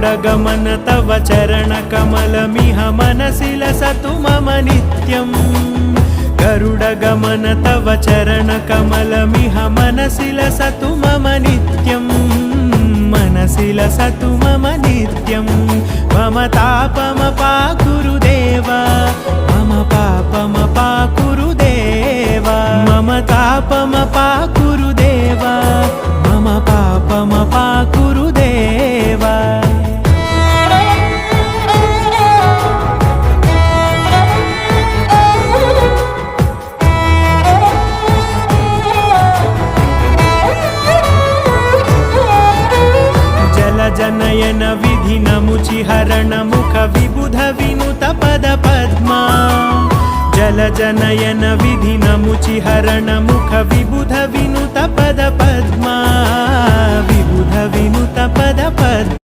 गरुडगमन तव चरणकमलमिह मनसि लसतु मम नित्यम् गरुडगमन तव चरणकमलमिह मनसि लसतु मम नित्यम् मनसि लसतु मम नित्यम् मम तापमपाकुरुदेव मम पापमपाकुरुदेव मम तापमपाकुरुदेव मम पापमपाकुरुदेव जनयन विधिनमुचिहरण मुख विबुध विनुत पद पद्मा जलजनयन विधिनमुचिहरण मुख विबुध विनुत पद पद्मा विबुध विनुत पद पद्मा